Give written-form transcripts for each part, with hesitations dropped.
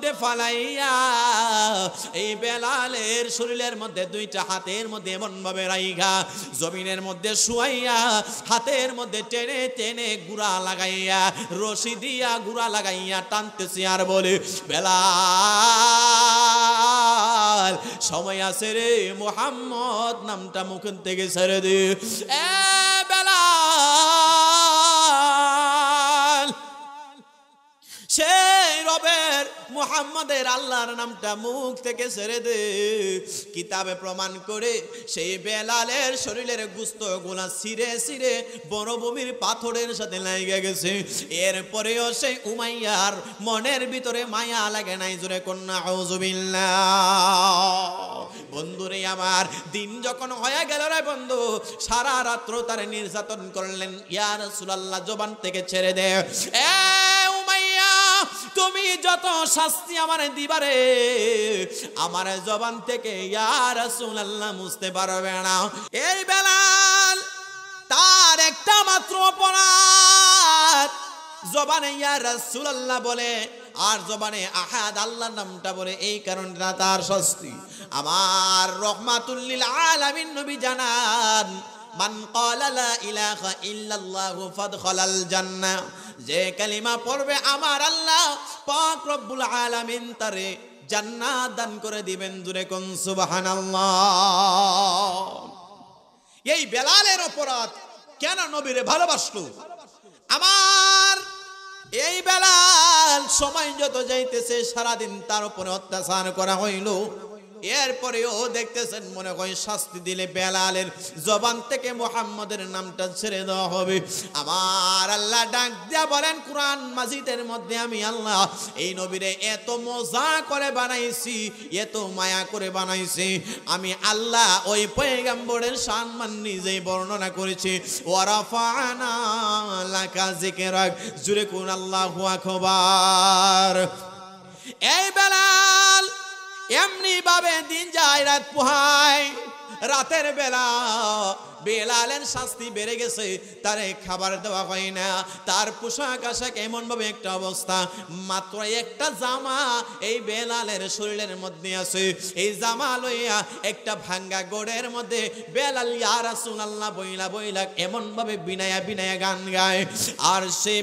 মধ্যে ফালাইয়া এই বেলালের শরীরের মধ্যে দুইটা হাতের মধ্যে এমন ভাবে রাইখা জমিনের মধ্যে শুয়াইয়া হাতের মধ্যে টেনে টেনে গুড়া লাগাইয়া রশি দিয়া গুড়া লাগাইয়া টানতেছি আর বলে বেলাল সময় আছে রে মুহাম্মদ নামটা মুখ থেকে ছেড়ে দে এ বেলাল সেই রবের মুহাম্মাদের আল্লাহর নামটা মুখ থেকে ছেড়ে দে কিতাবে প্রমাণ করে সেই বেলালের শরীরের গোশতগুলা ছিঁড়ে ছিঁড়ে বনভূমির পাথরের সাথে লেগে গেছে এরপরেও সেই উমাইয়ার মনের ভিতরে মায়া লাগে নাই জোরে কন্যা আউযুবিল্লাহ বন্ধুরে আমার দিন যখন হয়ে গেল রে বন্ধু সারা রাত্র তার নির্যাতন করলেন ইয়া রাসূলুল্লাহ জবান থেকে ছেড়ে দে এ উমাইয়া তুমি যত শাস্তি আমারে দিবারে আমার জবান থেকে ইয়া রাসূলুল্লাহ মুছতে পারবে না এই বেলাল তার একটা মাত্র অপরাধ জবানে ইয়া রাসূলুল্লাহ বলে আর জবানে আহাদ আল্লাহর নামটা বলে এই কারণটা তার শাস্তি আমার রাহমাতুল লিল আলামিন নবী জানান মান ক্বালা লা ইলাহা ইল্লাল্লাহু ফাদখালাল জান্নাহ যে কালিমা পড়বে আমার আল্লাহ পাক রব্বুল আলামিন তারে জান্নাত দান করে দিবেন জোরে কোন সুবহানাল্লাহ এই বেলালের অপরাধ কেন নবীরে ভালোবাসলো আমার এই বেলাল সময় যত যাইতেছে সারাদিন তার উপরে অত্যাচার করা হইল এরপরেও দেখতেছেন মনে হয় শাস্তি দিলে বেলালের জবান থেকে মুহাম্মদের নামটা ছেড়ে দেওয়া হবে আমার আল্লাহ ডাক দিয়া বলেন কোরআন মাজিদের মধ্যে আমি আল্লাহ এই নবীরে এত মজা করে বানাইছি এত মায়া করে বানাইছি আমি আল্লাহ ওই পয়গম্বরের সম্মান নিজেই বর্ণনা করেছি ওয়ারাফানা লাকা যিকরাক জুরে কোন আল্লাহু আকবার এই বেলাল এমনি ভাবে দিন যায় রাত পোহায় রাতের বেলা বেলালের শাস্তি বেড়ে গেছে তারে খাবার দেওয়া হয় না তার পোশাক আশাক এমন ভাবে একটা অবস্থা মাত্র একটা জামা এই বেলালের শরীরের মধ্যে আছে এই জামা লইয়া একটা ভাঙ্গা গোড়ের মধ্যে বেলাল ইয়া রাসূলুল্লাহ বইলা বইলা এমন ভাবে বিনায়া বিনায়া গান গায় আর সে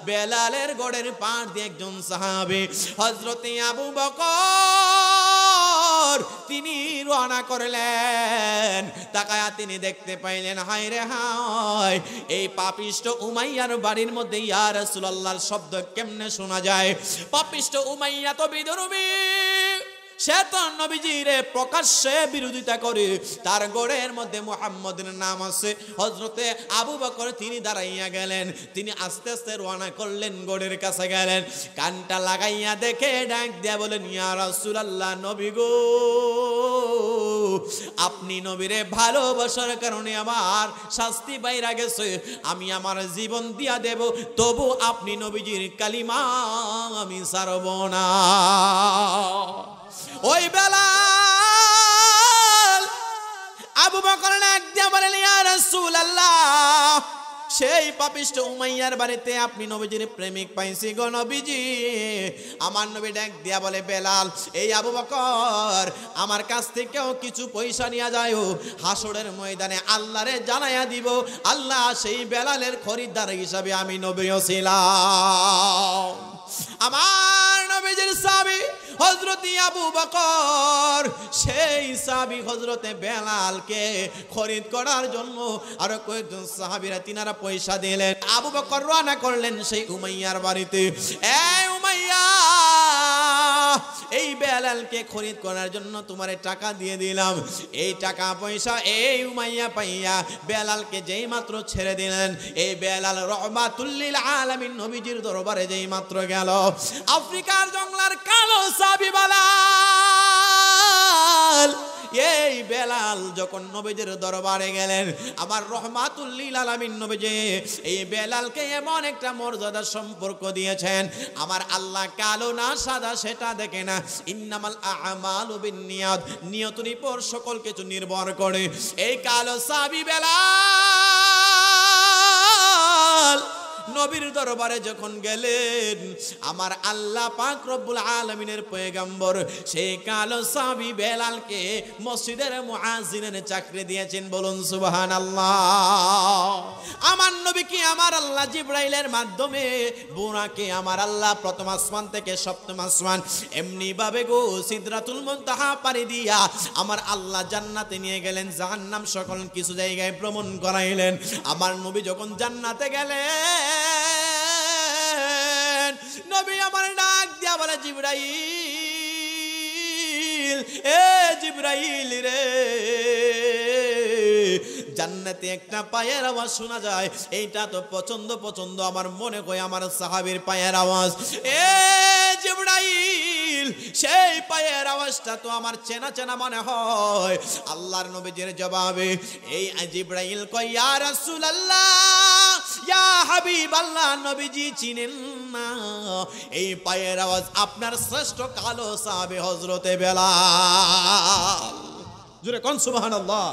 বেলালের গোড়ের পাড় দিয়ে একজন সাহাবী হযরতে আবু বকর তিনি রওনা করলেন তাকায়া তিনি দেখতে পাইলেন হায় রে হায় এই পাপিষ্ট উমাইয়ার বাড়ির মধ্যে ইয়া রাসূলুল্লাহর শব্দ কেমনে শোনা যায় পাপিষ্ট উমাইয়া তো বিদ্রোহী সে তো নবীজির প্রকাশ্যে বিরোধিতা করে তার গোড়ের মধ্যে মুহাম্মদের নাম আছে হযরতে আবু বকর তিনি দাঁড়াইয়া গেলেন তিনি আস্তে আস্তে রওনা করলেন গোড়ের কাছে গেলেন কানটা লাগাইয়া দেখে ডাক দিয়া বলেন ইয়া রাসূলুল্লাহ নবী গো আপনি নবীরে ভালোবাসার কারণে আমার শাস্তি বাইরা গেছে আমি আমার জীবন দিয়া দেব তবু আপনি নবীজির কালিমা আমি ছাড়ব না ওই বেলাল আবু বকর ডাক দিয়া বলেন ইয়া রাসূলুল্লাহ সেই পাপিষ্ট উমাইয়ার বাড়িতে আপনি নবীজির প্রেমিক পাইছি গো নবীজি আমার নবী ডাক দিয়া বলে বেলাল এই আবু বকর আমার কাছ থেকেও কিছু পয়সা নিয়ে যায় হাসরের ময়দানে আল্লাহরে জানাইয়া দিব আল্লাহ সেই বেলালের খরিদ্দার হিসাবে আমি নবীও ছিলাম আমার নবীজির সাহাবী হযরত আবু বকর সেই সাহাবী হযরতে বেলালকে খরিদ করার জন্য আর কয়েকজন সাহাবীরা তিনারা পয়সা দিলেন আবু বকর রওনা করলেন সেই উমাইয়ার বাড়িতে এই উমাইয়া এই বেলালকে খরিদ করার জন্য তোমারে টাকা দিয়ে দিলাম এই টাকা পয়সা এই উমাইয়া পাইয়া বেলালকে যেই মাত্র ছেড়ে দিলেন এই বেলাল রাহমাতুল লিল আলামিন নবীজির দরবারে যেই মাত্র গেল আফ্রিকার জঙ্গলার কালো সাহাবী বেলাল এই বেলাল যখন নবীজির দরবারে গেলেন আমার রাহমাতুল লিল আলামিন নবীজি এই বেলালকে এমন একটা মর্যাদা সম্পর্ক দিয়েছেন আমার আল্লাহ কালো না সাদা সেটা দেখে না ইন্নামাল আ'মালু বিন্নিয়াত নিয়তের উপর সকল কিছু নির্ভর করে এই কালো সাহাবী বেলাল নবীর দরবারে যখন গেলেন, আমার আল্লাহ পাক রব্বুল আলামিনের পয়গম্বর সেই কালো সাহাবী বেলালকে মসজিদের মুয়াজ্জিনের চাকরি দিয়েছেন। বলুন সুবহানাল্লাহ। আমার নবী কি আমার আল্লাহ জিবরাইলের মাধ্যমে বুরাকে আমার আল্লাহ প্রথম আসমান থেকে সপ্তম আসমান এমনি ভাবে গো সিদরাতুল মুনতাহা পাড়ি দিয়া আমার আল্লাহ জান্নাতে নিয়ে গেলেন, জাহান্নাম সকল কিছু জায়গায় ভ্রমণ করাইলেন। আমার নবী যখন জান্নাতে গেলেন, নবী আমার ডাক দিয়া বলে, জিবরাইল, এ জিবরাইল রে, জান্নাতে একটা পায়ের আওয়াজ শোনা যায়, এইটা তো পছন্দ আমার মনে হয় আমার সাহাবীর পায়ের আওয়াজ। এ জিবরাইল, সেই পায়ের আওয়াজটা তো আমার চেনা চেনা মনে হয়। আল্লাহর নবীজির জবাবে এই জিবরাইল কয়, ইয়া রাসূলুল্লাহ, ইয়া হাবিবাল্লাহ, নবীজি চিনেন না, এই পায়ের আওয়াজ আপনার শ্রেষ্ঠ কালো সাহাবী হযরতে বেলাল। জোরে কোন সুবহানাল্লাহ।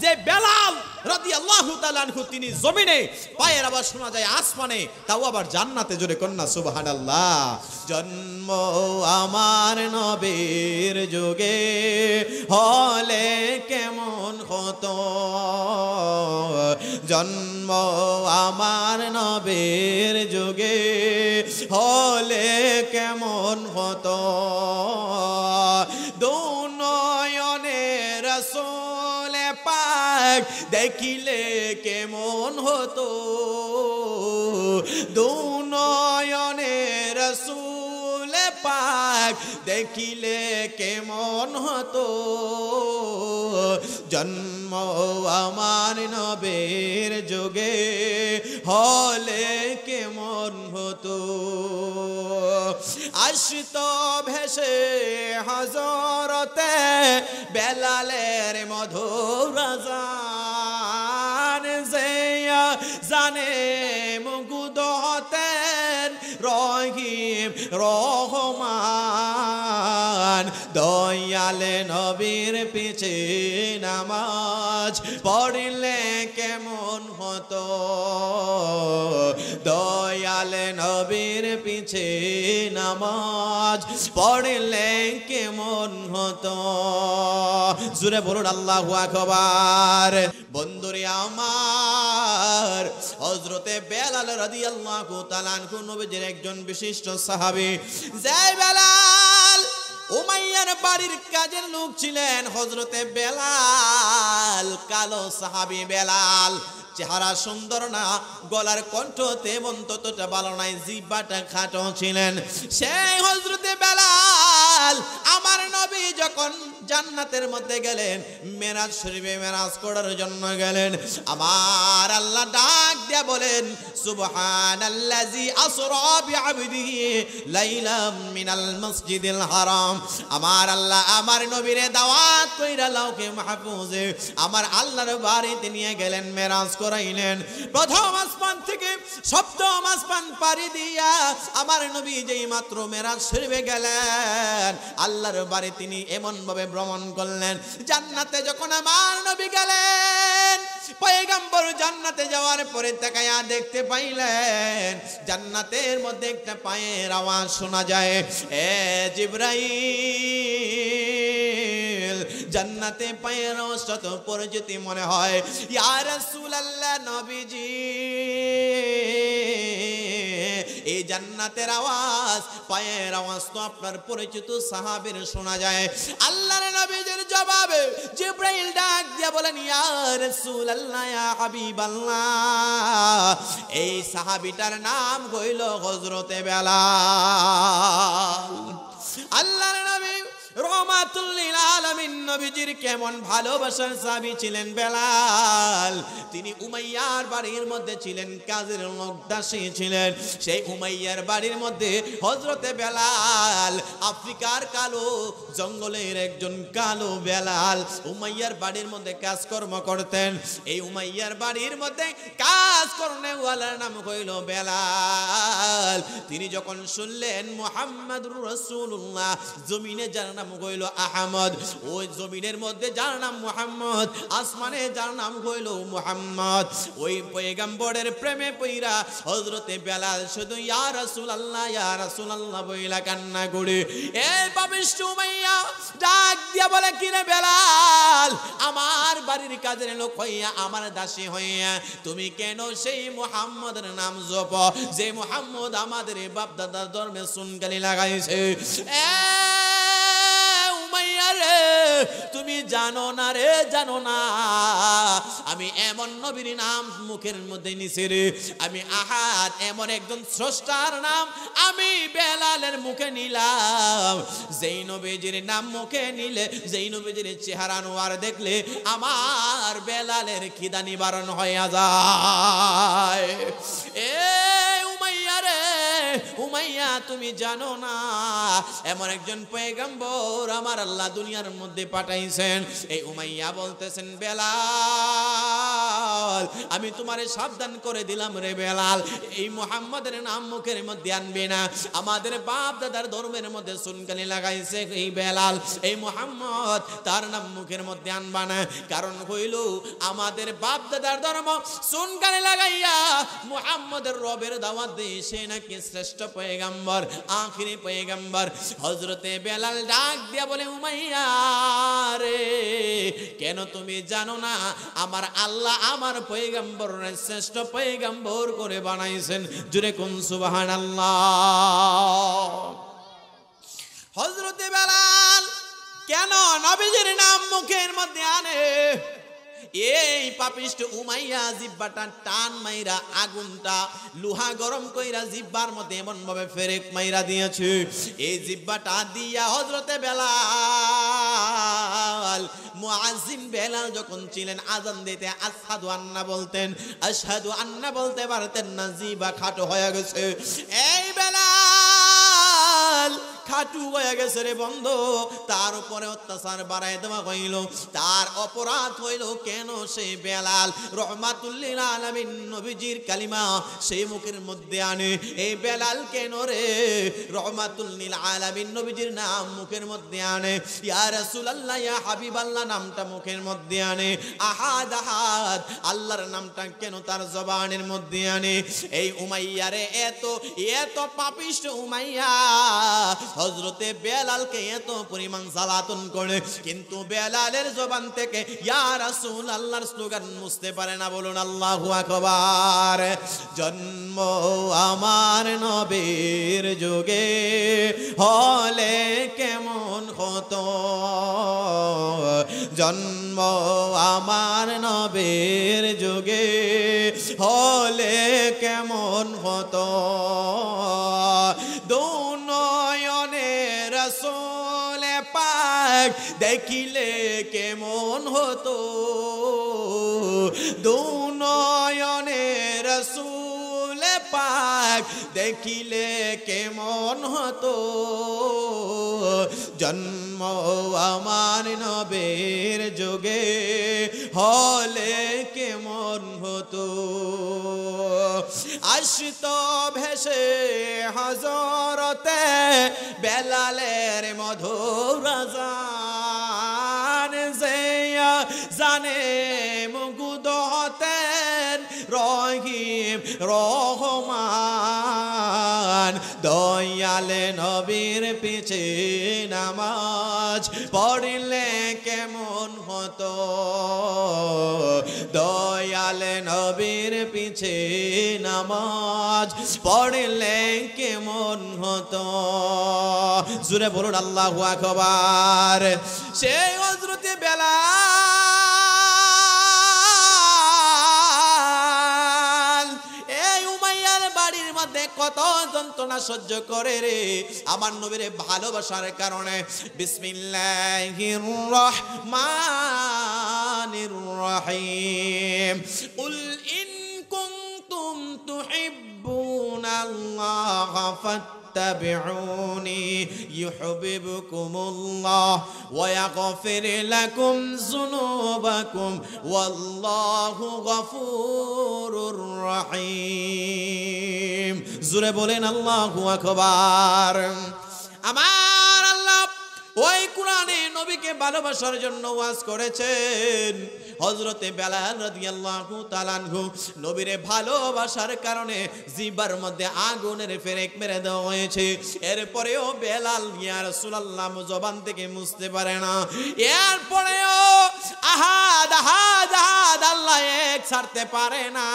যে বেলাল রাদিয়াল্লাহু তাআলা আনহু তিনি জমিনে পায়ের আওয়াজ শোনা যায় আসমানে, তাও আবার জান্নাতে। জোরে কন্না সুবহানাল্লাহ। জন্ম আমার নবীর যুগে হলে কেমন হতো, জন্ম আমার নবীর যুগে হলে কেমন হতো, দুনয়নে রাসূল পাক দেখিলে কেমন হতো, দুনয়নে রাসূল পাক দেখিলে কেমন হতো, জন্ম আমার নবীর যুগে হলে কেমন হতো। আসতো ভেসে হযরতে বেলালের মধুর আযান, যে জানে মুগ্ধ হতেন রহিম রহমান, দয়ালে নবীর পিছে নামাজ পড়লে কেমন হতো, দয়ালে নবীর পিছে নামাজ পড়লে কেমন হতো। জোরে বলুন আল্লাহু আকবার। বন্ধুরে আমার, হযরতে বেলাল রাদিয়াল্লাহু তাআলা আনহু নবীজির একজন বিশিষ্ট সাহাবী। যে বেলাল উমাইয়ার বাড়ির কাজের লোক ছিলেন, হযরতে বেলাল কালো সাহাবী বেলাল। চেহারা সুন্দর না, গলার কণ্ঠ তেমন ততটা ভালো নাই, জিহ্বাটা খাটো ছিলেন। সেই হযরতে বেলাল আমার নবী যখন জান্নাতের মধ্যে গেলেন, মেরাজ শরীফে মেরাজ করার জন্য গেলেন, আমার আল্লাহ ডাক দিয়া বলেন, সুবহানাল্লাযী আসরা বিআবদিহি লাইলাম মিনাল মসজিদিল হারাম। আমার আল্লাহ আমার নবীরে দাওয়াত কইরা লাউহে মাহফুজে আমার আল্লাহর বাড়িতে নিয়ে গেলেন, মেরাজ করাইলেন। প্রথম আসমান থেকে সপ্তম আসমান পাড়ি দিয়া আমার নবী যেই মাত্র মেরাজ শরীফে গেলেন, আল্লাহর বাড়ি তিনি এমন ভাবে ভ্রমণ করলেন। জান্নাতে যখন আমার নবী গেলেন, পয়গম্বর জান্নাতে যাওয়ার পরে তাকায়া দেখতে পাইলেন জান্নাতের মধ্যে একটা পায়ের আওয়াজ শোনা যায়। এ জিবরাইল, জান্নাতে পায়ের আওয়াজটা তো পরিচিত মনে হয়। ইয়া রাসূলুল্লাহ, নবীজি, এই জান্নাতের আওয়াজ পায়ের আওয়াজ তো আপনার পরিচিত সাহাবীর শোনা যায়। আল্লাহর নবীর জবাবে জিবরাইল ডাক দিয়া বলেন, ইয়া রাসূলুল্লাহ, ইয়া হাবিবাল্লাহ, এই সাহাবীটার নাম হইল হযরতে বেলাল। আল্লাহর নবী রহমাতুল লিল আলামিন নবীজির কেমন ভালোবাসার সাহাবী ছিলেন বেলাল। তিনি উমাইয়ার বাড়ির মধ্যে ছিলেন, কাজের লোক দাসী ছিলেন। সেই উমাইয়ার বাড়ির মধ্যে হযরতে বেলাল, আফ্রিকার কালো জঙ্গলের একজন কালো বেলাল উমাইয়ার বাড়ির মধ্যে কাজকর্ম করতেন। এই উমাইয়ার বাড়ির মধ্যে কাজ করনেওয়ালার নাম হইল বেলাল। তিনি যখন শুনলেন মুহাম্মাদুর রাসূলুল্লাহ জমিনে যারা নাম হইল আহমদ। ওই জমিনের মধ্যে যার নাম মুহাম্মদ, আসমানে যার নাম হইল মুহাম্মদ। ওই পয়গম্বরের প্রেমে পইরা হযরতে বেলাল শুধু ইয়া রাসূলুল্লাহ ইয়া রাসূলুল্লাহ বইলা কান্না করে এই পাপিষ্ঠ উমাইয়া ডাক দিয়া বলে, কিরে বেলাল, আমার বাড়ির কাজের লোক হইয়া আমার দাসী হইয়া তুমি কেন সেই মুহাম্মদের নাম জপ, যে মুহাম্মদ আমাদের বাপ দাদার ধর্মে সুনকালি লাগাইছে? উমাইয়া রে, তুমি জানো না রে, জানো না আমি এমন নবীর নাম মুখের মধ্যে নিছি রে, আমি আহাদ এমন একজন স্রষ্টার নাম আমি বেলালের মুখে নিলাম, যেই নবীজির নাম মুখে নিলে, যেই নবীজির চেহারা নোয়ার দেখলে আমার বেলালের খিদা নিবারণ হইয়া যায়। উমাইয়া রে, উমাইয়া তুমি জানো না এমন একজন পয়গম্বর আমার আল্লাহ দুনিয়ার মধ্যে পাঠাইছেন। এই উমাইয়া বলতেছেন, বেলাল আমি তোমারে সাবধান করে দিলাম রে বেলাল, এই মুহাম্মাদের নাম মুখের মধ্যে আনবে না, আমাদের বাপ দাদার ধর্মের মধ্যে সুনকালি লাগাইছে এই বেলাল, এই মুহাম্মদ তার নাম মুখের মধ্যে আনবা না, কারণ হইল আমাদের বাপ দাদার ধর্ম সুনকালি লাগাইয়া মুহাম্মদের রবের দাওয়াত দিয়ে সে নাকি শ্রেষ্ঠ পয়গম্বর, আখিরি পয়গম্বর। হযরতে বেলাল ডাক দিয়া বলে, উমাইয়া রে, কেন তুমি জানো না আমার আল্লাহ আমার পয়গম্বরের শ্রেষ্ঠ পয়গম্বর করে বানাইছেন? জুরে কোন সুবহানাল্লাহ। হযরতে বেলাল কেন নবীজির নাম মুখের মধ্যে আনে? এই পাপিষ্ট উমাইয়া জিব্বাটা টান মাইরা আগুনটা লোহা গরম কইরা জিব্বার মধ্যে এমন ভাবে ফেরেক মাইরা দিয়েছে, এই জিব্বাটা দিয়া হযরতে বেলাল, মুয়াজ্জিন বেলাল যখন ছিলেন আযান দিতে আশহাদু আন্না বলতেন, আশহাদু আন্না বলতে পারতেন না, জিবা খাটো হয়ে গেছে। এই বেলাল খাটু হয়ে গেছে রে বন্ধু, তার উপরে অত্যাচার বাড়ায় দেওয়া হইল, তার অপরাধ হইল কেন সে বেলাল রহমাতুল লিল আলামিন নবীজির কালিমা সেই মুখের মধ্যে আনে। এই বেলাল কেন রে রহমাতুল লিল আলামিন নবীজির নাম মুখের মধ্যে আনে, ইয়া রাসূলুল্লাহ ইয়া হাবিবাল্লাহ নামটা মুখের মধ্যে আনে, আহাদ আহাদ আল্লাহর নামটা কেন তার জবানের মধ্যে আনে? এই উমাইয়া রে এত এত পাপিষ্ট উমাইয়া হযরতে বেলালকে এত পরিমাণ জ্বালাতন করে, কিন্তু বেলালের জবান থেকে ইয়া রাসূলুল্লাহর স্লোগান মুছতে পারে না। বলুন আল্লাহু আকবার। জন্ম আমার নবীর যুগে হলে কেমন হতো, জন্ম আমার নবীর যুগে হলে কেমন হতো, দুনয়নে রাসূল পাক দেখিলে কেমন হতো, দুনয়নে রাসূল পাক দেখিলে কেমন হতো, জন্ম আমার নবীর যুগে হলে কেমন হতো। আসতো ভেসে হযরতে বেলালের মধুর আযান, যে জানে মুগ্ধ হতেন রহিম রহমান, দয়ালে নবীর পিছে নামাজ পড়লে কেমন হতো, দয়ালে নবীর পিছে নামাজ পড়লে কেমন হতো। জোরে বলুন আল্লাহু আকবার। সেই হযরতে বেলাল এই উমাইয়ার বাড়ির মধ্যে কত যন্ত্রণা সহ্য করে রে আমার নবীর ভালোবাসার কারণে। বিসমিল্লাহির রহমানির রহিম। কুল ইন কুনতুম তুহিব্বুনাল্লাহা فاتبعوني يحببكم الله ويغفر لكم ذنوبكم والله غفور رحيم। জোরে বলেন আল্লাহু আকবার। আমার আল্লাহ ওই কোরআনে নবীকে ভালোবাসার জন্য ওয়াজ করেছেন হযরতে বেলাল রাদিয়াল্লাহু তাআলা আনহু। নবীরে ভালোবাসার কারণে জিহ্বার মধ্যে আগুনের ফেরেক মেরে দেওয়া হয়েছে। এরপরেও বেলাল ইয়া রাসূলুল্লাহ জবান থেকে মুছতে পারে না। এরপরেও আহাদ আহাদ আহাদ আল্লাহ এক ছাড়তে পারে না।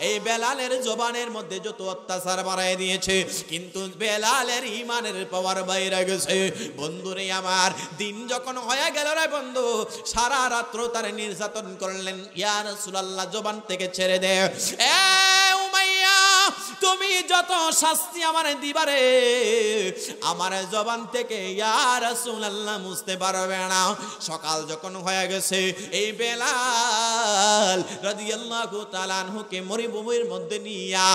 এই বেলালের জবানের মধ্যে যত অত্যাচার বাড়ায় দিয়েছে, কিন্তু বেলালের ঈমানের পাওয়ার বাইরে গেছে। বন্ধুরে আমার, দিন যখন হয়ে গেল রে বন্ধু, সারা রাত্র তার নির্যাতন করলেন। ইয়া রাসূলুল্লাহ জবান থেকে ছেড়ে দে। এ উমাইয়া, তুমি যত শাস্তি আমার দিবারে, আমার জবান থেকে ইয়া রাসূলুল্লাহ মুছতে পারবে না। সকাল যখন হয়ে গেছে, এই বেলাল রাদিয়াল্লাহু তাআলা আনহুকে মরুভূমির মধ্যে নিয়া,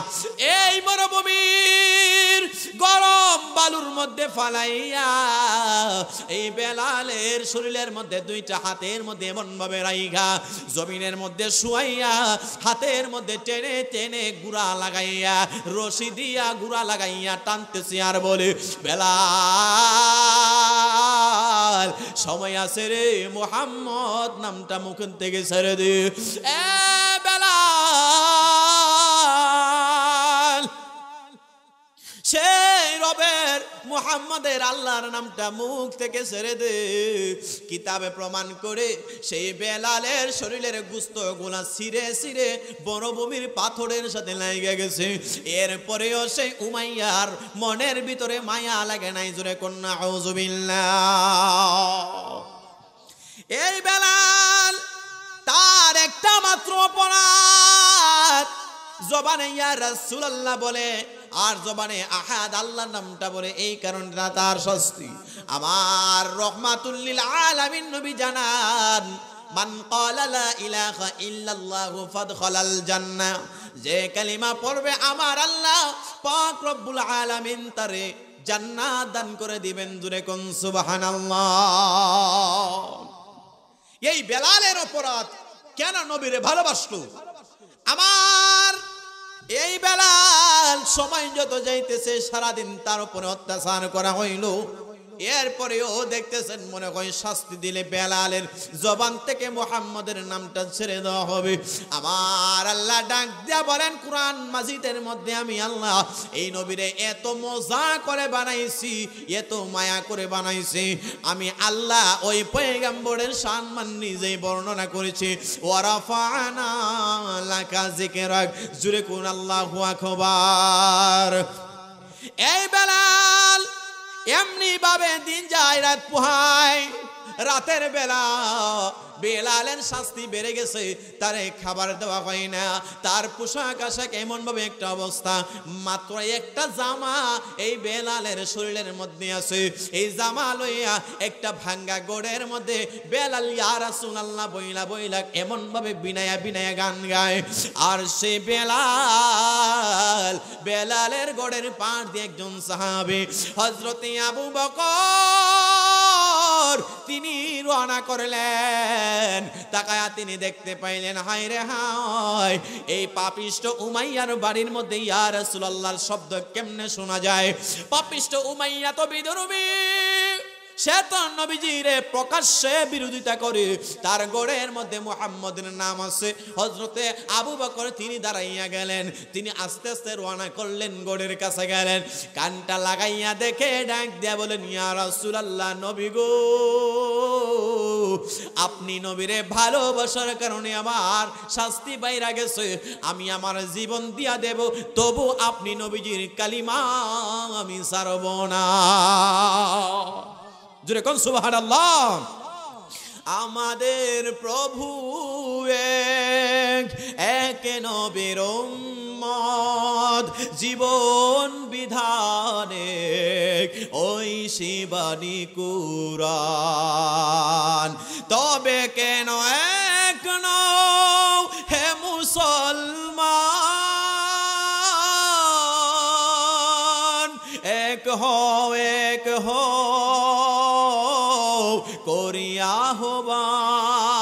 এই মরুভূমির গরম বালুর মধ্যে ফালাইয়া এই বেলালের শরীরের মধ্যে দুইটা হাতের মধ্যে এমন ভাবে রাইখা জমিনের মধ্যে শুয়াইয়া, হাতের মধ্যে টেনে টেনে গুড়া লাগাইয়া, রশি দিয়া গুড়া লাগাইয়া টানতেছি আর বলে, বেলাল সময় আছে রে, মুহাম্মদ নামটা মুখ থেকে ছেড়ে দে। এ বেলাল, সেই রবের মুহাম্মাদের আল্লাহর নামটা মুখ থেকে ছেড়ে দে। কিতাবে প্রমাণ করে সেই বেলালের শরীরের গোশত গুলা ছিঁড়ে ছিঁড়ে বনভূমির পাথরের সাথে লেগে গেছে। এরপরেও সেই উমাইয়ার মনের ভিতরে মায়া লাগে নাই। জোরে কন্যা আউযুবিল্লাহ। এই বেলাল তার একটা মাত্র অপরাধ, জবানে ইয়া রাসূলুল্লাহ বলে আর জবানে আহাদ আল্লাহর নামটা বলে, এই কারণটা তার শাস্তি। আমার রহমাতুল লিল আলামিন নবী জানান, মান ক্বালা লা ইলাহা ইল্লাল্লাহু ফাদখালাল জান্নাহ, যে কালিমা পড়বে আমার আল্লাহ পাক রব্বুল আলামিন তারে জান্নাত দান করে দিবেন। জোরে কোন সুবহানাল্লাহ। এই বেলালের অপরাধ কেন নবীরে ভালোবাসলো? আমার এই বেলাল সময় যত যাইতেছে সারাদিন তার উপরে অত্যাচার করা হইল। এরপরেও দেখতেছেন মনে হয় শাস্তি দিলে বেলালের জবান থেকে মুহাম্মদের নামটা ছেড়ে দেওয়া হবে। আমার আল্লাহ ডাক দিয়া বলেন কোরআন মাজিদের মধ্যে, আমি আল্লাহ এই নবীরে এত মজা করে বানাইছি, এত মায়া করে বানাইছি। আমি আল্লাহ ওই পয়গম্বরের সম্মান নিজেই বর্ণনা করেছি। ওয়ারাফানা লাকা যিকরাক, জুরে কোন আল্লাহু আকবার। এই বেলাল এমনি ভাবে দিন যায় রাত পোহায়। রাতের বেলা বেলালের শাস্তি বেড়ে গেছে, তারে খাবার দেওয়া হয় না, তার পোশাক আশাক এমন ভাবে একটা অবস্থা, মাত্র একটা জামা এই বেলালের শরীরের মধ্যে আছে। এই জামা লইয়া একটা ভাঙ্গা গোড়ের মধ্যে বেলাল ইয়া রাসূলুল্লাহ বইলা বইলা এমন ভাবে বিনায়া বিনায়া গান গায়। আর সে বেলালের গোড়ের পাড় দিয়ে একজন সাহাবী হযরতে আবু বকর তিনি রওনা করলেন। তাকায়া তিনি দেখতে পাইলেন, হায় রে হায়, এই পাপিষ্ট উমাইয়ার বাড়ির মধ্যে ইয়া রাসূলুল্লাহর শব্দ কেমনে শোনা যায়? পাপিষ্ট উমাইয়া তো বিদ্রোহী, সে তো নবীজিরে প্রকাশ্যে বিরোধিতা করে। তার গোড়ের মধ্যে মুহাম্মদের নাম আছে। হযরতে আবু বকর তিনি দাঁড়াইয়া গেলেন, তিনি আস্তে আস্তে রওনা করলেন, গোড়ের কাছে গেলেন, কানটা লাগাইয়া দেখে ডাক দিয়া বলেন, ইয়া রাসূলুল্লাহ, নবী গো, আপনি নবীরে ভালোবাসার কারণে আমার শাস্তি বাইরা গেছে, আমি আমার জীবন দিয়া দেব, তবু আপনি নবীজির কালিমা আমি ছাড়ব না। জোরে কোন সুবহানাল্লাহ। আমাদের প্রভু এক নবীর উম্মত, জীবন বিধানে ওই শিবানী কুরআন, তবে কেন এক নও হে মুসলমান, এক হও করিয়া আহ্বান,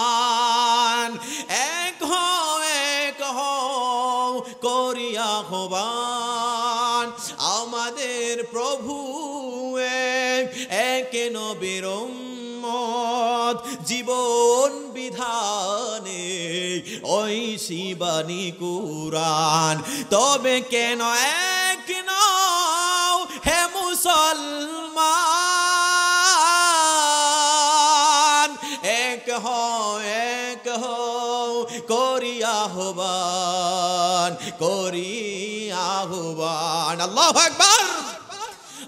এক হও করিয়া আহ্বান। আমাদের প্রভু এক এক নবীর উম্মত জীবন বিধানে ওই শিবানী কুরআন তবে কেন এক নও হে মুসলমান এক হও করি আহ্বান আল্লাহু আকবার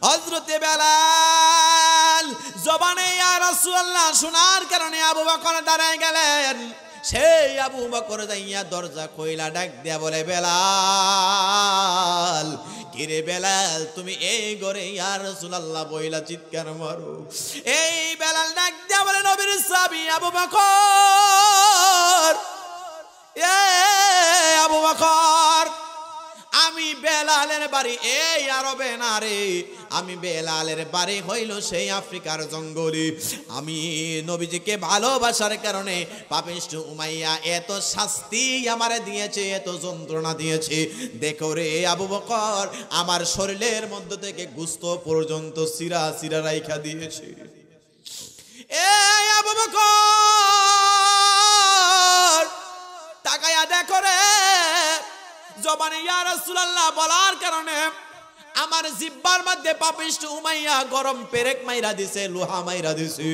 হযরতে বেলাল জবানে ইয়া রাসূলুল্লাহ শোনার কারণে আবু বকর দাঁড়ায় গেলেন সেই আবু বকর যাইয়া দরজা কইলা ডাক দিয়া বলে বেলাল কিরে বেলাল তুমি এই ঘরে ইয়া রাসূলুল্লাহ বইলা চিৎকার মারো এই বেলাল ডাক দিয়া বলে নবীর সাহাবী আবু বকর আবু বকর আমি বেলালের বাড়ি এই আরবে না রে আমি বেলালের বাড়ি হইল সেই আফ্রিকার জঙ্গলে আমি নবীজিকে ভালোবাসার কারণে পাপিষ্ঠ উমাইয়া এত শাস্তি আমারে দিয়েছে এত যন্ত্রণা দিয়েছে দেখো রে আবু বকর আমার শরীরের মধ্য থেকে গোশত পর্যন্ত সিরা রাইখা দিয়েছে এই আবু বকর তাকায়া দেখো রে জবানে ইয়া রাসূলুল্লাহ বলার কারণে আমার জিহ্বার মধ্যে পাপিষ্ঠ উমাইয়া গরম পেরেক মাইরা দিছে লোহা মাইরা দিছে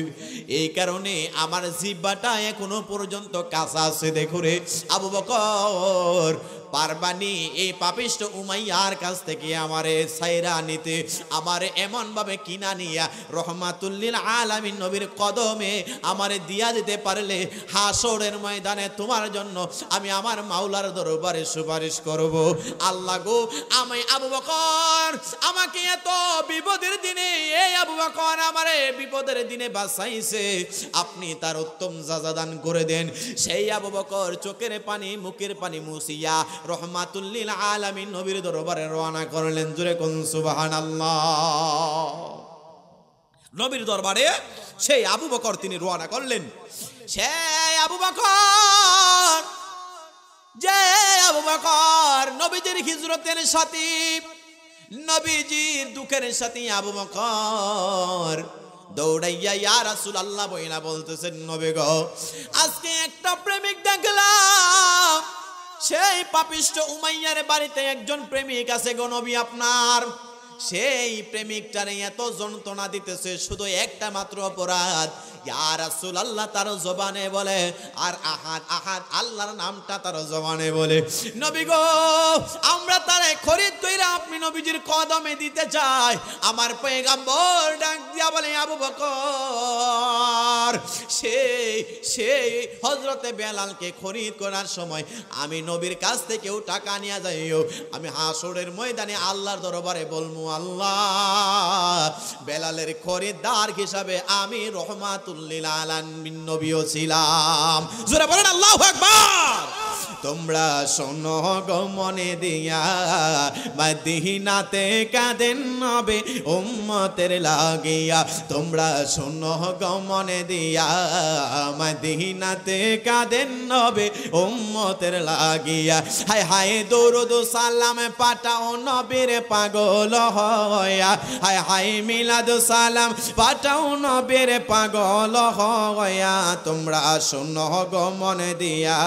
এই কারণে আমার জিহ্বাটা এখনো পর্যন্ত কাঁচা আছে দেখো রে আবু বকর পারবানি এই পাপিষ্ঠ উমাইয়ার কাছ থেকে আমারে ছাইরা নিতে আমারে এমন ভাবে কিনা নিয়া রহমাতুল লিল আলামিন নবীর কদমে আমারে দিয়া দিতে পারলে হাসরের ময়দানে তোমার জন্য আমি আমার মাওলার দরবারে সুপারিশ করব আল্লাহ গো আমি আবু বকর আমাকে এত বিপদের দিনে এই আবু বকর আমারে বিপদের দিনে বাঁচাইছে আপনি তার উত্তম সাজা দান করে দেন সেই আবু বকর চোখের পানি মুখের পানি মুছিয়া রহমাতুল লিল আলামিন নবীর দরবারে রওনা করলেন জোরে কোন সুবহানাল্লাহ নবীর দরবারে সেই আবু বকর তিনি রওনা করলেন সেই আবু বকর যে আবু বকর নবীজির হিজরতের সাথী নবীজির দুঃখের সাথী আবু বকর দৌড়াইয়া ইয়া রাসূলুল্লাহ বইলা বলতেছেন নবী গো আজকে একটা প্রেমিক দেখলাম সেই পাপিষ্ঠ উমাইয়ার বাড়িতে একজন প্রেমিক আছে গো নবী আপনার সেই প্রেমিকটারে এত যন্ত্রণা দিতেছে শুধু একটা মাত্র অপরাধ ইয়া রাসূলুল্লাহ তার জবানে বলে আর আহাদ আহাদ আল্লাহর নামটা তার জবানে বলে নবী গো আমরা তারে খরিদ কইরা আপনি নবীজির কদমে দিতে চাই আমার পয়গম্বর ডাক দিয়া বলে আবু বকর সেই হযরতে বেলালকে খরিদ করার সময় আমি নবীর কাছ থেকেও টাকা নিয়ে যাইও আমি হাসরের ময়দানে আল্লাহর দরবারে বলমু আল্লাহ বেলালের খরিদদার হিসাবে আমি রহমাতুল লিল আলামিন নবীও ছিলাম জোরে বলেন আল্লাহু আকবার তোমরা শোনো গো মনে দিয়া মদিনাতে কাঁদেন নবী উম্মতের লাগিয়া তোমরা শোনো গো মনে দিয়া মদিনাতে কাঁদেন নবী উম্মতের লাগিয়া হায় হায় দরুদ সালাম পাঠাও নবীর পাগল হইয়া হায় হায় মিলাদ সালাম পাঠাও নবীর পাগল হইয়া তোমরা শোনো গো মনে দিয়া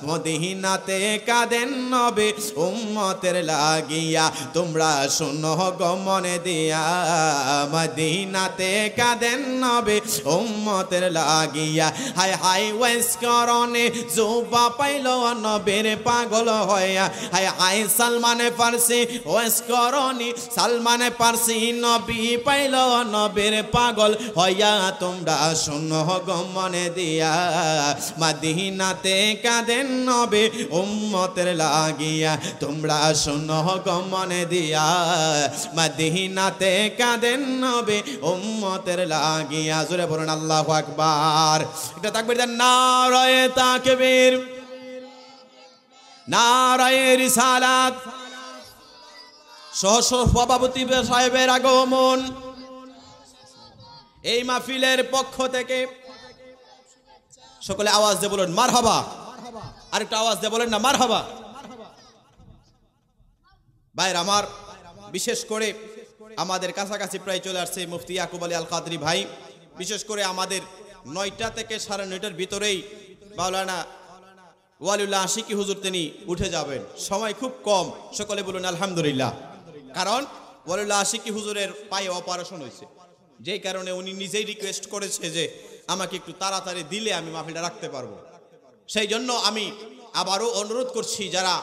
মদিনাতে কাঁদেন নবী উম্মতের লাগিয়া তোমরা শোনো গো মনে দিয়া মদিনাতে কাঁদেন নবী উম্মতের লাগিয়া হায় হায় ওয়াইস করনে জুবা পাইল নবীর পাগল হইয়া হায় হায় সালমানে ফারসি ওয়াইস করনি সালমানে ফারসি নবী পাইল নবীর পাগল হইয়া তোমরা শোনো গো মনে দিয়া মদিনাতে কাঁদেন নবী উম্মতের লাগিয়া তোমরা শোনো গো মনে দিয়া মদিনাতে কাঁদেন নবী উম্মতের লাগিয়া জোরে বলুন আল্লাহু আকবার এটা তাকবীর দেন নারায়ে তাকবীর নারায়ে রিসালাত সহ সভাপতি সাহেবের আগমন এই মাহফিলের পক্ষ থেকে সকলে আওয়াজ দিয়ে বলুন মারহাবা আরেকটা আওয়াজ দিয়ে বলেন না মারহাবা ভাইরা আমার বিশেষ করে আমাদের কাছাকাছি প্রায় চলে আসছে মুফতি ইয়াকুব আলী আল কাদরি ভাই। বিশেষ করে আমাদের 9টা থেকে 9:30টার ভিতরেই মাওলানা ওয়ালিউল্লাহ আশিকি হুজুর তিনি উঠে যাবেন। সময় খুব কম, সকলে বলুন আলহামদুলিল্লাহ। কারণ ওয়ালিউল্লাহ আশিকি হুজুরের পায়ে অপারেশন হয়েছে, যেই কারণে উনি নিজেই রিকোয়েস্ট করেছে যে আমাকে একটু তাড়াতাড়ি দিলে আমি মাহফিলটা রাখতে পারবো। সেই জন্য আমি আবারও অনুরোধ করছি, যারা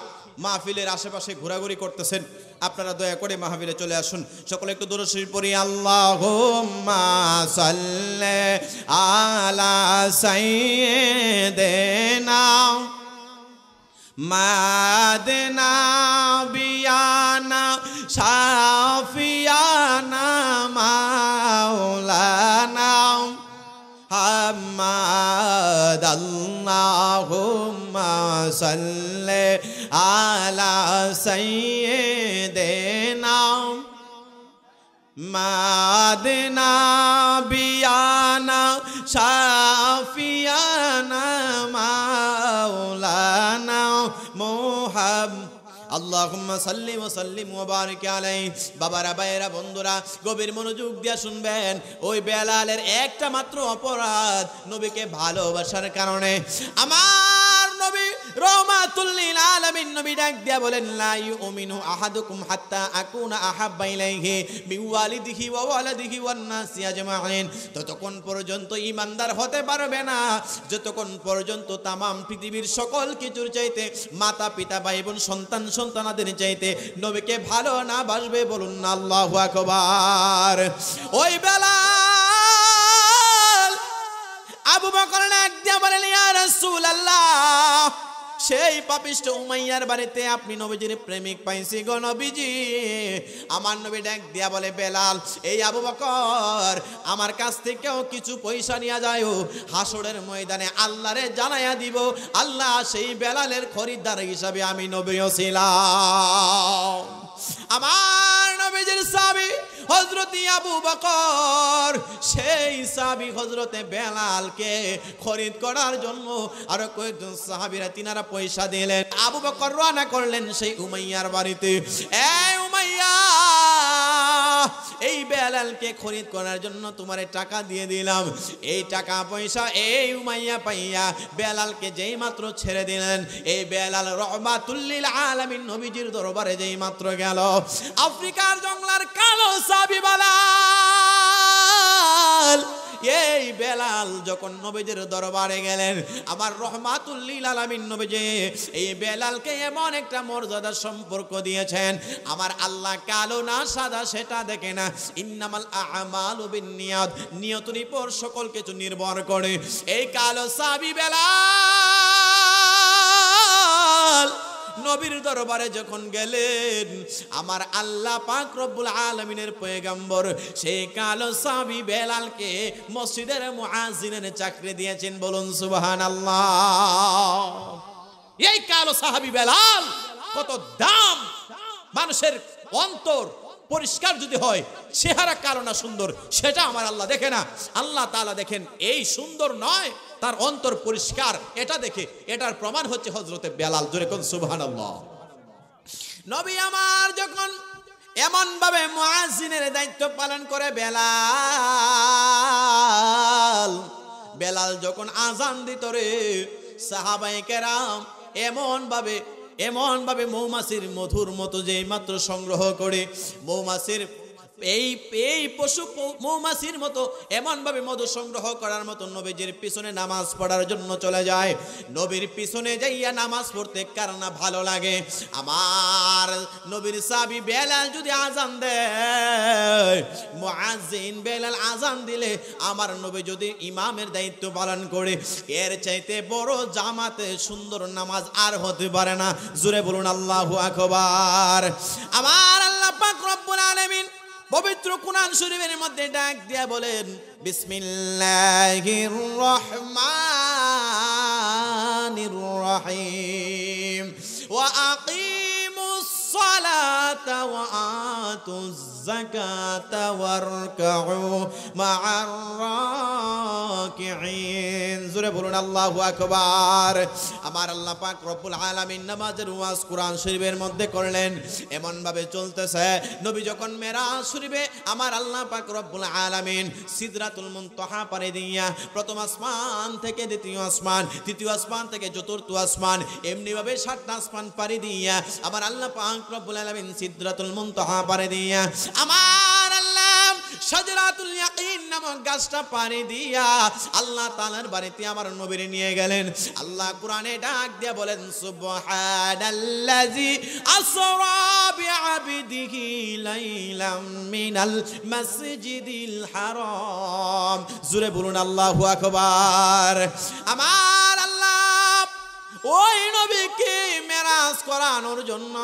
মাহফিলের আশেপাশে ঘোরাঘুরি করতেছেন আপনারা দয়া করে মাহফিলে চলে আসুন। সকলে একটু দরুদ শরীফ পড়ি। আল্লাহুম্মা সাল্লি আলা সাইয়্যিদিনা মাদিনা বিয়ানা শাফিয়ানা মাওলানা হাম্মাদ আল্লাহুম্মা সাল্লি আলা সাইয়্যিদিনা মাদিনা বিয়ানা শাফিয়ানা মাওলানা মুহাম্মদ আল্লাহুম্মা সাল্লি ওয়া সাল্লিম ওয়া বারিক আলাইহি। বাবারা, ভাইয়েরা, বন্ধুরা গভীর মনোযোগ দিয়ে শুনবেন। ওই বেলালের একটা মাত্র অপরাধ, নবীকে ভালোবাসার কারণে। আমার নবী রাহমাতুল লিল আলামিন নবী ডাক দিয়া বলেন, লা ইউমিনু আহাদুকুম হাত্তা আকুনা আহাব্বা ইলাইহি মিন ওয়ালিদিহি ওয়া ওয়ালাদিহি ওয়ান নাসি আজমাইন। ততক্ষণ পর্যন্ত ঈমানদার হতে পারবে না যতক্ষণ পর্যন্ত তামাম পৃথিবীর সকল কিছুর চাইতে, মাতা পিতা ভাই বোন সন্তান সন্তানাদের চাইতে নবীকে ভালো না বাসবে। বলুন না আল্লাহু আকবার। ওই বেলাল আবু বকর ডাক দিয়া বলেন, ইয়া রাসূলুল্লাহ, সেই পাপিষ্ট উমাইয়ার বাড়িতে আপনি নবীজির প্রেমিক পাইছি গো নবীজি। আমার নবী ডাক দিয়া বলে, বেলাল, এই আবু বকর আমার কাছ থেকেও কিছু পয়সা নিয়ে যায়, হাসরের ময়দানে আল্লাহরে জানাইয়া দিব আল্লাহ সেই বেলালের খরিদ্দার হিসাবে আমি নবীও ছিলাম। আমার নবীজির সাহাবী হযরত আবু বকর সেই সাহাবী হযরতে বেলালকে খরিদ করার জন্য আরো কয়েকজন সাহাবীরা তিনারা পয়সা দিলেন। আবু বকর রওনা করলেন সেই উমাইয়ার বাড়িতে। এই উমাইয়া, এই বেলালকে খরিদ করার জন্য তোমারে টাকা দিয়ে দিলাম। এই টাকা পয়সা এই উমাইয়া পাইয়া বেলালকে যেই মাত্র ছেড়ে দিলেন, এই বেলাল রাহমাতুল লিল আলামিন নবীজির দরবারে যেই মাত্র গেল, আফ্রিকার জঙ্গলার কালো সাহাবী বেলাল, এই বেলাল যখন নবীজির দরবারে গেলেন, আমার রাহমাতুল লিল আলামিন নবীজি এই বেলালকে এমন একটা মর্যাদা সম্পর্ক দিয়েছেন, আমার আল্লাহ কালো না সাদা সেটা দেখে না। ইন্নামাল আ'মালু বিন্নিয়াত, নিয়তের উপর সকল কিছু নির্ভর করে। এই কালো সাহাবী বেলাল নবীর দরবারে যখন গেলেন, আমার আল্লাহ পাক রব্বুল আলামিনের পয়গম্বর সেই কালো সাহাবী বেলালকে মসজিদের মুয়াজ্জিনের চাকরি দিয়েছেন। বলুন সুবহানাল্লাহ। এই কালো সাহাবী বেলাল কত দাম! মানুষের অন্তর পরিষ্কার যদি হয়, চেহারা কালো না সুন্দর সেটা আমার আল্লাহ দেখে না। আল্লাহ তাআলা দেখেন এই সুন্দর নয়, তার অন্তর পরিষ্কার, এটা দেখে। এটার প্রমাণ হচ্ছে হযরতে বেলাল। জোরে কোন সুবহানাল্লাহ। নবী আমার যখন এমন ভাবে মুয়াজ্জিনের দায়িত্ব পালন করে বেলাল যখন আযান দিত রে, সাহাবায়ে কেরাম এমন ভাবে মৌমাছির মধুর মতো যেই মাত্র সংগ্রহ করে, মৌমাছির এই পশু মৌমাছির মতো এমন ভাবে মধু সংগ্রহ করার মতো নবীজির পিছনে নামাজ পড়ার জন্য চলে যায়। নবীর পিছনে যাইয়া নামাজ পড়তে কার না ভালো লাগে? আমার নবীর সাহাবী বেলাল যদি আযান দেয়, মুয়াজ্জিন বেলাল আযান দিলে, আমার নবী যদি ইমামের দায়িত্ব পালন করে, এর চাইতে বড় জামাতে সুন্দর নামাজ আর হতে পারে না। জোরে বলুন আল্লাহু আকবার। আমার আল্লাহ পাক রব্বুল আলামিন পবিত্র কুরআন শরীফের মধ্যে ডাক দিয়া বলেন, বিসমিল্লাহির রহমানির রহিম, ওয়া আকিমুস সালাতা ওয়া আতুজ যাকাতা ওয়ারকাউ মা'আর রাকিঈন। জোরে বলুন আল্লাহু আকবার। আমার আল্লাহ পাক রব্বুল আলামিন নামাজের ওয়াজ কোরআন শরীফের মধ্যে করলেন, এমন ভাবে চলতেছে নবী যখন মেরাজ শরীফে আমার আল্লাহ পাক রব্বুল আলামিন সিদরাতুল মুনতাহা পারে দিয়া প্রথম আসমান থেকে দ্বিতীয় আসমান, তৃতীয় আসমান থেকে চতুর্থ আসমান, এমনি ভাবে 7টা আসমান পাড়ি দিয়া আমার আল্লাহ পাক রব্বুল আলামিন সিদরাতুল মুনতাহা পারে দিয়া আমার আল্লাহ শাজরাতুল ইয়াকিন নামক গাছটা পাড়ি দিয়া আল্লাহ তাআলার বাড়িতে আমার নবীরে নিয়ে গেলেন। আল্লাহ কোরআনে ডাক দিয়া বলেন সুবহানাল্লাযী আসরা বিআবদিহি লাইলাম মিনাল মাসজিদিল হারাম। জোরে বলুন আল্লাহু আকবার। আমার আল্লাহ ওই নবীকে মেরাজ করানোর জন্য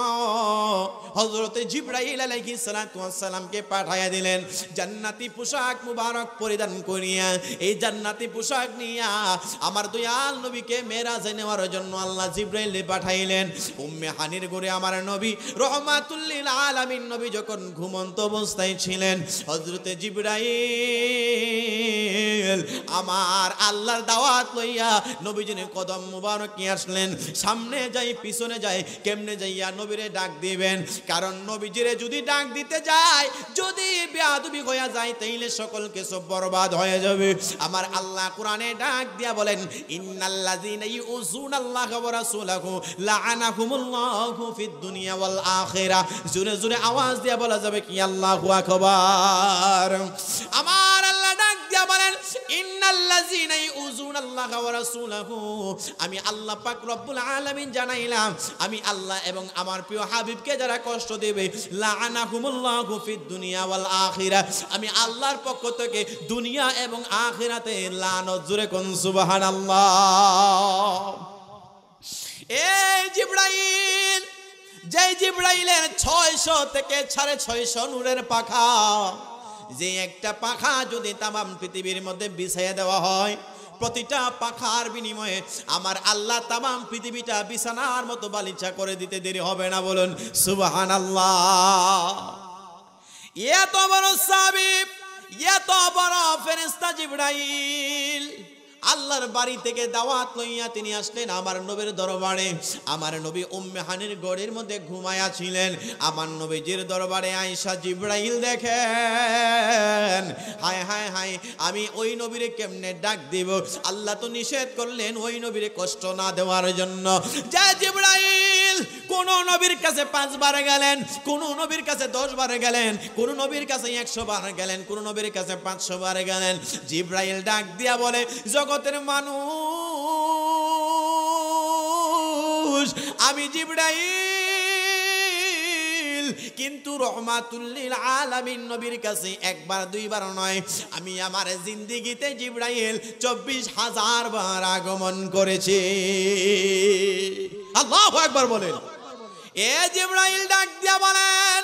হযরতে জিবরাইল আলাইহিস সালাতু ওয়াস সালামকে পাঠিয়ে দিলেন। জান্নাতি পোশাক মুবারক পরিধান করিয়া এই জান্নাতি পোশাক নিয়া আমার দয়াল নবীকে মেরাজে নেওয়ার জন্য আল্লাহ জিবরাইলকে পাঠাইলেন। উম্মে হানির ঘরে আমার নবী রহমাতুল লিল আলামিন নবী যখন ঘুমন্ত অবস্থায় ছিলেন, হযরতে জিবরাইল আমার আল্লাহর দাওয়াত লইয়া নবীজির কদম মুবারক নিয়ে আসলেন। সামনে যাই পিছনে যাই কেমনে যাইয়া নবীরে ডাক দিবেন, কারণ নবীজিরে যদি ডাক দিতে যায় যদি বেয়াদবি হইয়া যায় তাইলে সকল কিছু বরবাদ হয়ে যাবে। আমার আল্লাহ কোরআনে ডাক দিয়া বলেন ইন্নাল্লাযীনা ইউযুনাল্লাহা ওয়া রাসূলাহু লাআনাহুমুল্লাহু ফিদ দুনিয়া ওয়াল আখিরাহ। জোরে জোরে আওয়াজ দিয়া বলা যাবে কি আল্লাহু আকবার। আমার আল্লাহ ডাক দিয়া বলেন ইন্নাল্লাযীনা ইউযুনাল্লাহা ওয়া রাসূলাহু, আমি আল্লাহ পাক রব্বুল আলামিন জানাইলাম আমি আল্লাহ এবং আমার প্রিয় হাবিবকে যারা কষ্ট দেবে লাআনাহুমুল্লাহু ফিদ দুনিয়া ওয়াল আখিরাহ, আমি আল্লাহর পক্ষ থেকে দুনিয়া এবং আখিরাতে লানত। জোরে কোন সুবহানাল্লাহ। এই জিবরাইল, যেই জিবরাইলের 600 থেকে 650 নূরের পাখা, যে একটা পাখা যদি তামাম পৃথিবীর মধ্যে বিছাইয়া দেওয়া হয়, প্রতিটা পাখার বিনিময়ে আমার আল্লাহ তামাম পৃথিবীটা বিছানার মতো বালিচা করে দিতে দেরি হবে না। বলুন সুবহানাল্লাহ। এত বড় সাহাবী, এত বড় ফেরেশতা জিবরাইল আল্লাহর বাড়ি থেকে দাওয়াত লইয়া তিনি আসলেন আমার নবীর দরবারে। আমার নবী উম্মে হানির গড়ের মধ্যে ঘুমায়া ছিলেন। আমার নবীজির দরবারে আয়েশা জিবরাইল দেখেন, হায় হায় হায় আমি ওই নবীরে কেমনে ডাক দিব। আল্লাহ তো নিষেধ করলেন ওই নবীরে কষ্ট না দেওয়ার জন্য। যা জিবরাইল কোন নবীর কাছে 5 বার গেলেন, কোন নবীর কাছে 10 বার গেলেন, কোন নবীর কাছে 100 বার গেলেন, কোন নবীর কাছে 500 বার গেলেন। জিবরাইল ডাক দিয়া বলে জগতের মানুষ আমি জিবরাইল, কিন্তু রহমাতুল লিল আলামিন নবীর কাছে 1 বার 2 বার নয়, আমি আমার জিন্দেগিতে জিবরাইল 24,000 বার আগমন করেছি। আল্লাহু আকবার বলেন। এ জিবরাইল ডাক দিয়া বলেন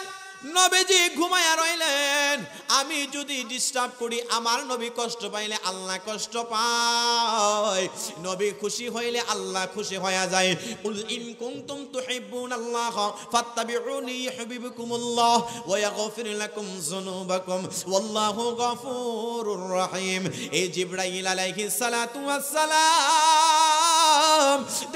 নবীজি ঘুমায়া রইলেন, আমি যদি ডিস্টার্ব করি আমার নবী কষ্ট পাইলে আল্লাহ কষ্ট পায়, নবী খুশি হইলে আল্লাহ খুশি হয়ে যায়। কুল ইন কুনতুম তুহিব্বুনাল্লাহ ফাত্তাবিউনি ইউহিব্বুকুমুল্লাহ ওয়া ইয়াগফির লাকুম যুনুবাকুম ওয়াল্লাহু গফুরুর রহিম। এই জিবরাইল আলাইহিস সালাতু ওয়াস সালাম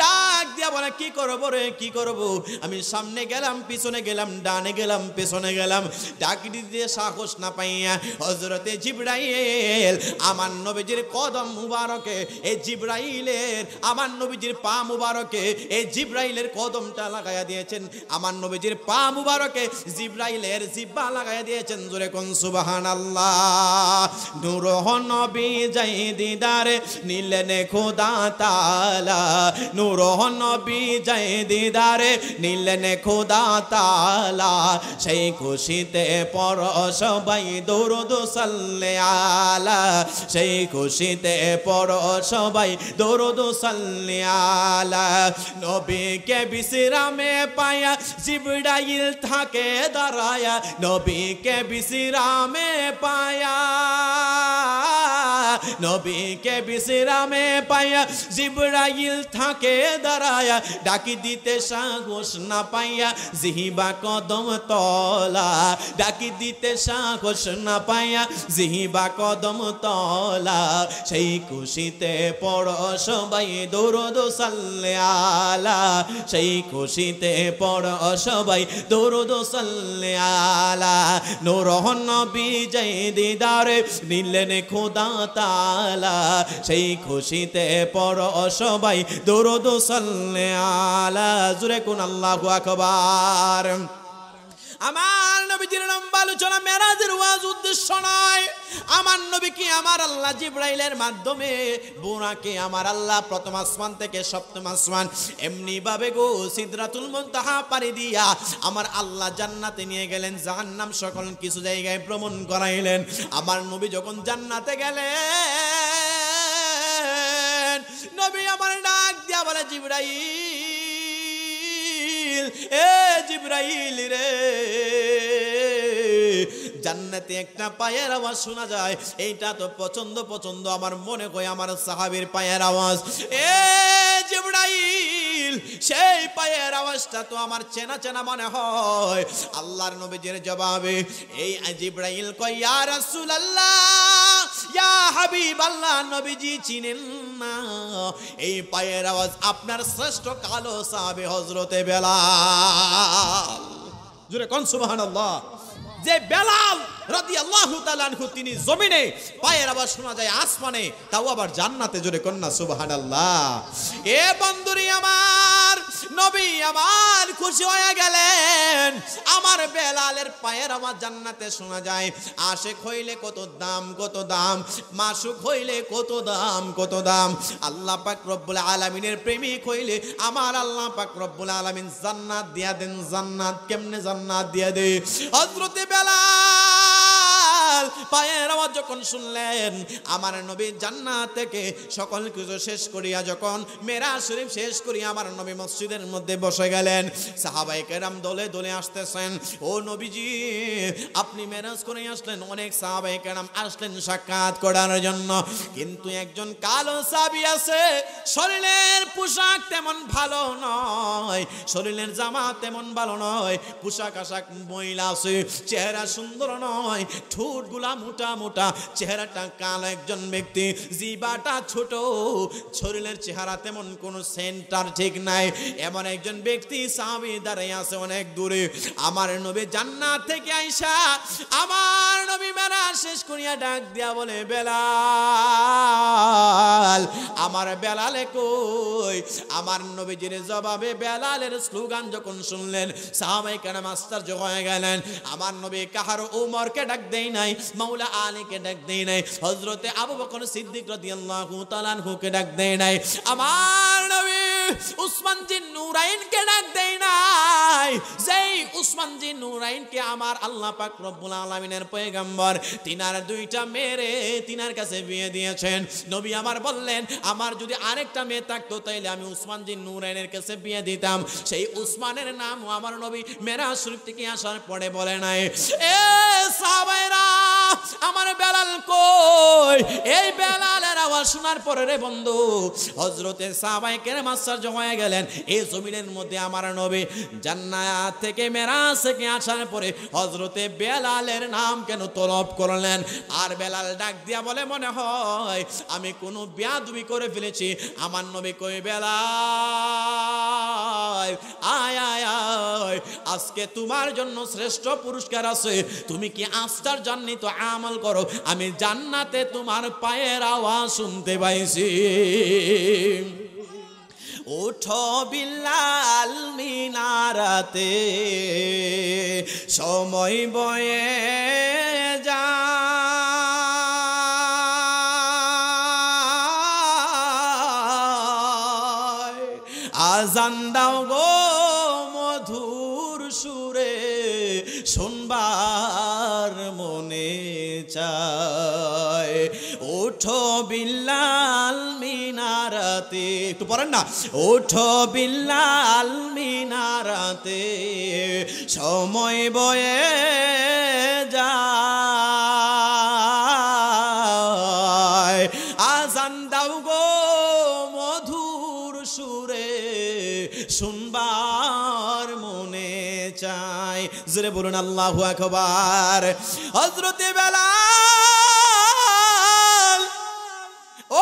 ডাক দিয়া বলে কি করব রে কি করব, আমি সামনে গেলাম পিছনে গেলাম ডানে গেলাম পেছনে গেলাম, ডাক দিতে সাহস না পাইয়া হযরতে জিবরাইল আমার নবীজির কদম মুবারকে, এই জিবরাইলের আমার নবীজির পা মুবারকে এই জিবরাইলের কদমটা লাগায়া দিয়েছেন, আমার নবীজির পা মুবারকে জিবরাইলের জিহ্বা লাগায়া দিয়েছেন। জোরে কোন সুবহানাল্লাহ। নূর নবী যাই দিদারে নিলেন খোদা তাআলা, নূর নবী যাই দিদারে নিলেন খোদা তাআলা, সেই খুশিতে পড় সবাই দরুদ সাল্লে আলা, সেই খুশিতে পড় সবাই দরুদ সাল্লে আলা। নবীকে বিশ্রামে পায়া জিবরাইল থাকে দাঁড়ায়া, নবীকে বিশ্রামে পায়া নবীকে বিশ্রামে পাইয়া জিবরাইল থাকে দাঁড়ায়া ডাকি দিতে সাহস না পাইয়া জিহিবা কদম তলা ডাকি দিতে সাহস না পাইয়া জিহিবা কদম তলা সেই খুশিতে পড়ো সবাই দরুদ সাল্লে আলা সেই খুশিতে পড়ো সবাই দরুদ সাল্লে আলা নূর নবী জয় দিদারে নিলেন খোদা তাআলা সেই খুশিতে পড়ো সবাই দরুদ সাল্লে আলা জুরে কোন আল্লাহু আকবার আমার নবীজির লম্বা আলোচনা মেরাজের ওয়াজ উদ্দেশ্য নয় আমার নবীকে আমার আল্লাহ জিবরাইলের মাধ্যমে বুরাকে আমার আল্লাহ প্রথম আসমান থেকে সপ্তম আসমান এমনি ভাবে গো সিদরাতুল মুনতাহা পাড়ি দিয়া আমার আল্লাহ জান্নাতে নিয়ে গেলেন জাহান্নাম সকল কিছু জায়গায় ভ্রমণ করাইলেন আমার নবী যখন জান্নাতে গেলেন নবী আমার ডাক দিয়া বলে জিবরাইল এ জিবরাইল রে জান্নাতে একটা পায়ের আওয়াজ শোনা যায় এইটা তো পছন্দ আমার মনে হয় আমার সাহাবীর পায়ের আওয়াজ এ জিবরাইল সেই পায়ের আওয়াজটা তো আমার চেনা চেনা মনে হয় আল্লাহর নবীজির জবাবে এই জিবরাইল কয় ইয়া রাসূলুল্লাহ ইয়া হাবিবাল্লাহ নবীজি চিনেন না এই পায়ের আওয়াজ আপনার শ্রেষ্ঠ কালো সাহাবী হযরতে বেলাল জোরে কোন সুবহানাল্লাহ যে বেলাল রাদিয়াল্লাহু তাআলা আনহু তিনি জমিনে পায়ের আওয়াজ শোনা যায় আসমানে তাও আবার জান্নাতে জোরে কন্না সুবহানাল্লাহ এ বন্ধুরি আমার নবী আমার খুশি হয়ে গেলেন আমার বেলালের পায়ের আওয়াজ জান্নাতে শোনা যায় আশিক হইলে কত দাম মাসুক হইলে কত দাম আল্লাহ পাক রব্বুল আলামিনের প্রেমিক হইলে আমার আল্লাহ পাক রব্বুল আলামিন জান্নাত দিয়া দেন জান্নাত কেমনে জান্নাত দিয়া দেয় হযরতে বেলাল পায়ের আওয়াজ যখন শুনলেন আমার নবী জান্নাত থেকে সকল কিছু শেষ করিয়া যখন মেরাজ শরীফ শেষ করিয়া আমার নবী মসজিদের মধ্যে বসে গেলেন সাহাবায়ে কেরাম দলে দলে আসতেছেন ও নবীজি আপনি মেরাজ করে আসলেন অনেক সাহাবায়ে কেরাম আসলেন সাক্ষাৎ করার জন্য কিন্তু একজন কালো সাহাবী আছে শরীরের পোশাক তেমন ভালো নয় শরীরের জামা তেমন ভালো নয় পোশাক আশাক ময়লা আছে চেহারা সুন্দর নয় ঠোঁটগুলা মোটা মোটা চেহারাটা কালো একজন ব্যক্তি জিহ্বাটা ছোট শরীরের চেহারা তেমন কোনো সেন্টার ঠিক নাই এমন একজন ব্যক্তি সাহাবী দাঁড়িয়ে আছে অনেক দূরে আমার নবী জান্নাত থেকে আইসা আমার নবী মেরাজ শেষ করিয়া ডাক দিয়া বলে বেলাল আমার বেলালে কই আমার নবীজির জবাবে বেলালের স্লোগান যখন শুনলেন সাহাবায়ে কেরাম আশ্চর্য হয়ে গেলেন আমার নবী কাহার উমরকে ডাক দেই নাই মাওলা আলীকে ডাক দেই নাই হযরতে আবু বকর সিদ্দিক রাদিয়াল্লাহু তাআলা আনহুকে ডাক দেই নাই আমার নবী উসমান জিন নুরাইনকে ডাক দেই নাই যেই উসমান জিন নুরাইনকে আমার আল্লাহ পাক রব্বুল আলামিনের পয়গম্বর তিনার দুইটা মেয়ে তিনার কাছে বিয়ে দিয়েছেন নবী আমার বললেন আমার যদি আরেকটা মেয়ে থাকতো তাইলে আমি উসমান জিন নুরাইনের কাছে বিয়ে দিতাম সেই উসমানের নাম আমার নবী মেরাজ শরীফ থেকে আসার পরে বলে নাই এ সাহাবায়েরা আমার বেলাল কই এই বেলালের আওয়াজ শোনার পরে রে বন্ধু হযরতে সাহাবায়ে কেরাম আশ্চর্য হয়ে গেলেন এই জমিনের মধ্যে আমার নবী জান্নাত থেকে মেরাজ থেকে আসার পরে হযরতে বেলালের নাম কেন তলব করলেন আর বেলাল ডাক দিয়া বলে মনে হয় আমি কোনো বেয়াদবি করে ফেলেছি আমার নবী কই বেলাল আয় আয় আয় আজকে তোমার জন্য শ্রেষ্ঠ পুরস্কার আছে তুমি কি আশ্চর্যান্বিত আমল করো আমি জান্নাতে তোমার পায়ের আওয়াজ শুনতে পাইছি উঠো বিল্লাল মিনারাতে সময় বয়ে যায় আজান দাও গো মধুর সুরে শুনবার মনে চায় ওঠো বিল্লাল মিনারাতে একটু পড়েন না ওঠো বিল্লাল মিনারাতে সময় বয়ে যায় জোরে বলুন আল্লাহু আকবার। হযরতে বেলাল,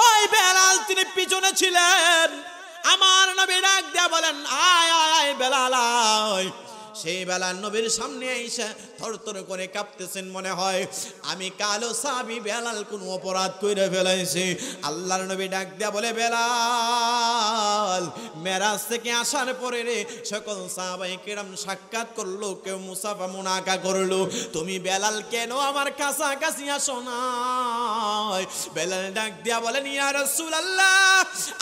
ওই বেলাল তিনি পিছনে ছিলেন। আমার নবী ডাক দিয়া বলেন, আয় আয় আয় বেলাল আয়। সেই বেলাল নবীর সামনে এসে থরথর করে কাঁপতেছেন, মনে হয় আমি কালো সাহাবী বেলাল কোন অপরাধ কইরা ফেলাইছি। আল্লাহর নবী ডাক দিয়া বলে, বেলাল মেরাজ থেকে আসার পরে রে সকল সাহাবায়ে কেরাম সাক্ষাৎ করলো, কেউ মুসাফা মুনাকা করলো, তুমি বেলাল কেন আমার কাছাকাছি আসো না? বেলাল ডাক দিয়া বলেন, ইয়া রাসূলুল্লাহ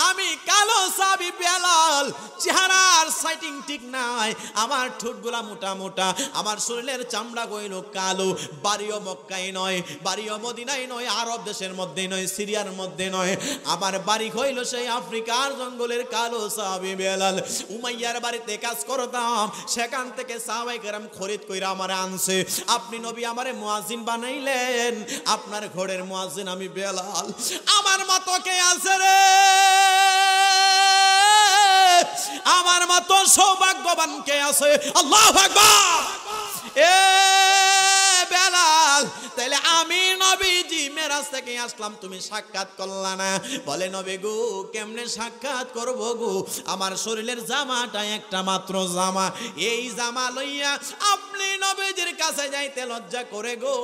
আমি কালো সাহাবী বেলাল, চেহারার সাইটিং ঠিক নাই, আমার ঠোঁট মোটা মোটা, আমার শরীরের চামড়া গইল কালো, বাড়িও মক্কায় নয়, বাড়িও মদিনায় নয়, আরব দেশের মধ্যে নয়, সিরিয়ার মধ্যে নয়, আমার বাড়ি হইল সেই আফ্রিকার জঙ্গলের কালো সাহাবী বেলাল। উমাইয়ার বাড়িতে কাজ করতাম, সেখান থেকে সাহাবায়ে কেরাম খরিদ কইরা আমারে আনছে। আপনি নবী আমারে মুয়াজ্জিন বানাইলেন, আপনার ঘরের মুয়াজ্জিন আমি বেলাল। আমার মতো কে আছে রে? আমার মতো সৌভাগ্যবান কে আছে? আল্লাহু আকবার। এ বেলাল, তাহলে আমি নবীজি মেরাজ থেকে আসলাম, তুমি সাক্ষাৎ করলা না? বলে, নবী গো কেমনে সাক্ষাৎ করব গো, আমার শরীরের জামাটা একটা মাত্র জামা, এই জামা লইয়া আপনি নবীজির কাছে যাইতে লজ্জা করে গো।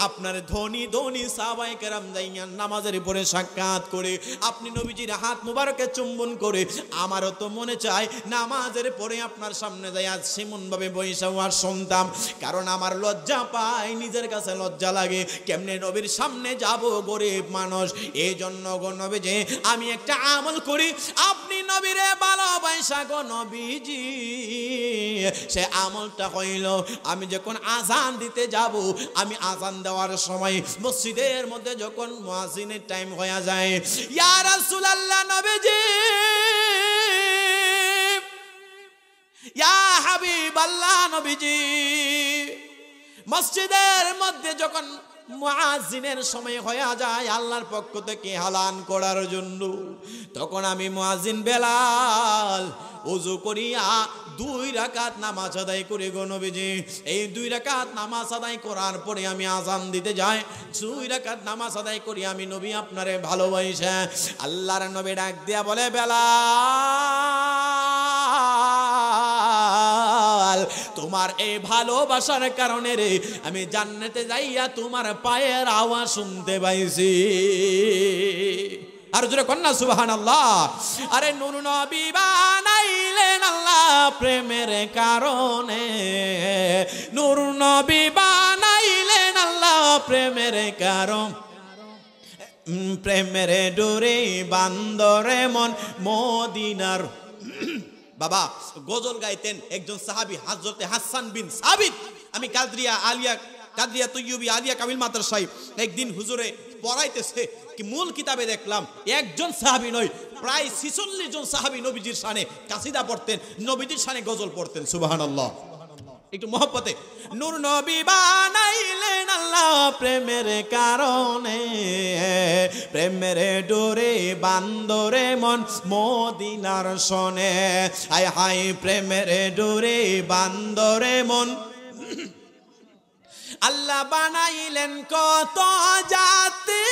আপনার ধনী ধনী সাহাবায়ে কেরাম যাইয়া নামাজের পরে সাক্ষাৎ করে আপনি নবীজির হাত মুবারকে চুম্বন করে, আমারও তো মনে চায় নামাজের পরে আপনার সামনে যাইয়া সেমন ভাবে বইসা আর শুনতাম, কারণ আমার লজ্জা পাই, নিজের কাছে লজ্জা লাগে, কেমনে নবীর সামনে যাব গরিব মানুষ। এই জন্য গো নবীজি আমি একটা আমল করি, আপনি নবীরে ভালোবাসা গো নবীজি। সে আমলটা হইল, আমি যখন আজান দিতে যাব, আমি আজান দেওয়ার সময় মসজিদের মধ্যে যখন মুয়াজ্জিনের টাইম হয়ে যায়, ইয়া রাসূলুল্লাহ নবীজি, ইয়া হাবিবাল্লাহ নবীজি, মসজিদের মধ্যে যখন মুয়াজ্জিনের সময় হয়ে যায় আল্লাহর পক্ষ থেকে হালান করার জন্য, তখন আমি মুয়াজ্জিন বেলাল ওযু করিয়া 2 রাকাত নামাজ আদায় করি গো নবীজি। এই 2 রাকাত নামাজ আদায় করার পরে আমি আজান দিতে যাই, 2 রাকাত নামাজ আদায় করি আমি নবী আপনারে ভালোবাসা। আল্লাহর নবী ডাক দিয়া বলে, বেলাল তোমার এই ভালোবাসার কারণে রে আমি জান্নাতে যাইয়া তোমার পায়ের আওয়াজ শুনতে পাইছি। আর জোরে কন্যা সুবহানাল্লাহ। আরে নূর নবী বানাইলেন আল্লাহ প্রেমের কারণে, নূর নবী বানাইলেন আল্লাহ প্রেমের কারণ, প্রেমের ডোরে বান্দরে মন মদিনার। বাবা গজল গাইতেন একজন সাহাবী হযরতে হাসান বিন সাবিত। আমি কাদরিয়া তৈয়বী আলিয়া কামিল মাদ্রাসায় একদিন হুজুরে পড়াইতেছে, কি মূল কিতাবে দেখলাম একজন সাহাবী নয়, প্রায় 46 জন সাহাবী নবীজির শানে কাসিদা পড়তেন, নবীজির শানে গজল পড়তেন। সুবহানাল্লাহ। একটু মহব্বতে, নূর নবী বানাইলেন আল্লাহ প্রেমের কারণে, প্রেমের ডোরে বান্দরে মন মদিনার শোনে, হায় হায় প্রেমের ডোরে বান্দরে মন। আল্লাহ বানাইলেন কত জাতি,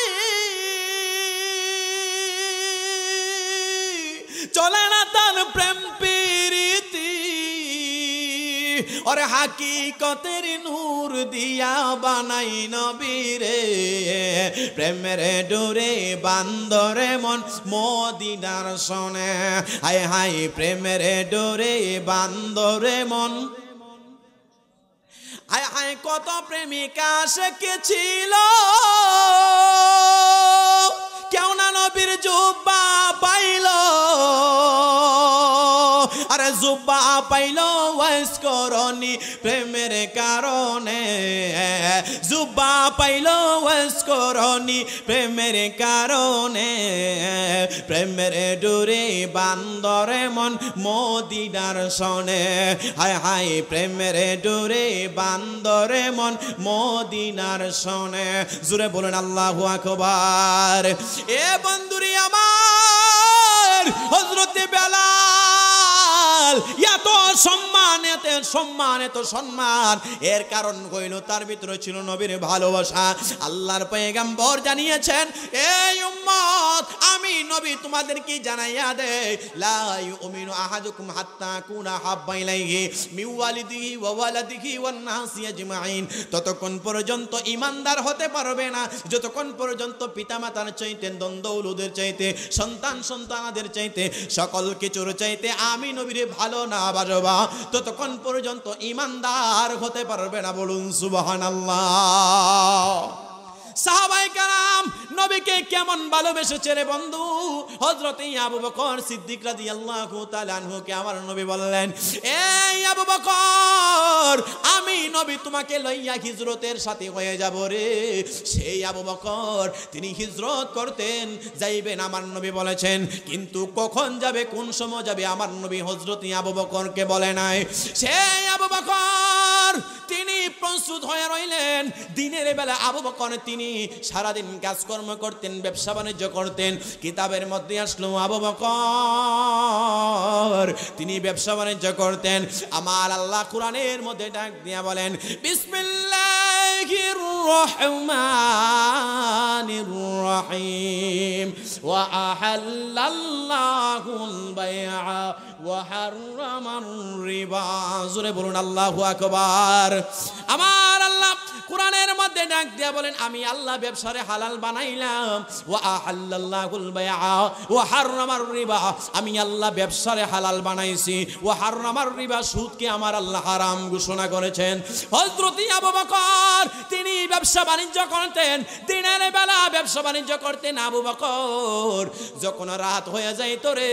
চলে না তার প্রেম প্রীতি, ওরে হাকিকতের নূর দিয়া বানাই নবীরে, প্রেমের ডোরে বান্দরে মন মদিনার শোনে, হায় হায় প্রেমের ডোরে বান্দরে মন। হায় হায় কত প্রেমিকা সে ছিল, কেউ না নবীর জুব্বা পাইল, আরে জুব্বা পাইল ওয়াইস করনি প্রেমের কারণে, জুব্বা পাইল ওয়াইস করনি প্রেমের কারণে, প্রেমের ডোরে বান্দরে মন মদিনার শোনে, হায় হায় প্রেমের ডোরে বান্দরে মন মদিনার শোনে। জোরে বলেন আল্লাহু আকবার। এ বন্ধুরি আমার, হযরতে বেলাল এত সম্মান, এত সম্মান, এর কারণ হইল তার ভিতরে ছিল নবীর ভালোবাসা। আল্লাহর পয়গম্বর জানিয়েছেন, এই উম্মত আমি নবী তোমাদেরকে জানাইয়া দেই, লা ইউমিনু আহাদুকুম হাত্তা কুনা হাব্বা ইলাইহি মিন ওয়ালিদিহি ওয়া ওয়ালাদিহি ওয়ান নাসি আজমাইন। ততক্ষণ পর্যন্ত ঈমানদার হতে পারবে না যতক্ষণ পর্যন্ত পিতামাতার চাইতে, দন্দৌলুদের চাইতে, সন্তানাদের চাইতে, সকল কিছুর চাইতে আমি নবীরে ভালো না বাসবা, ততক্ষণ পর্যন্ত ঈমানদার হতে পারবে না। বলুন সুবহানাল্লাহ। সাহাবায়ে কেরাম নবীকে কেমন ভালোবেসেছে রে বন্ধু। হযরত আবু বকর সিদ্দিক রাদিয়াল্লাহু তাআলা আনহুকে আমার নবী বললেন, এই আবু বকর আমি নবী তোমাকে লইয়া হিজরতের সাথে হয়ে যাব রে। সেই আবু বকর তিনি হিজরত করতেন, যাইবেন আমার নবী বলেছেন, কিন্তু কখন যাবে, কোন সময় যাবে আমার নবী হযরত আবু বকরকে বলে নাই। সেই আবু বকর তিনি প্রস্তুত হয়ে রইলেন। দিনের বেলা আবু বকর তিনি সারাদিন কাজকর্ম করতেন, ব্যবসা বাণিজ্য করতেন। কিতাবের মধ্যে আসলো আবু বকর তিনি ব্যবসা বাণিজ্য করতেন। আমার আল্লাহ কোরআনের মধ্যে ডাক দিয়া বলেন, বিসমিল্লাহির রহমানির রহিম, ওয়া আহাল্লাল্লাহুল বাইআ ওয়া হাররামার রিবা। জোরে বলুন আল্লাহু আকবার। আমার আল্লাহ কোরআনের মধ্যে ডাক দিয়া বলেন, আমি আল্লাহ ব্যবসারে হালাল বানাইলাম। ওয়া আহাল্লাল্লাহুল বাইআ ওয়া হাররামার রিবা, আমি আল্লাহ ব্যবসারে হালাল বানাইছি। ওয়া হাররামার রিবা, সুদকে আমার আল্লাহ হারাম ঘোষণা করেছেন। হযরত আবু বকর তিনি ব্যবসা বাণিজ্য করতেন, দিনের বেলা ব্যবসা বাণিজ্য করতেন। আবু বকর যখন রাত হয়ে যাইত রে,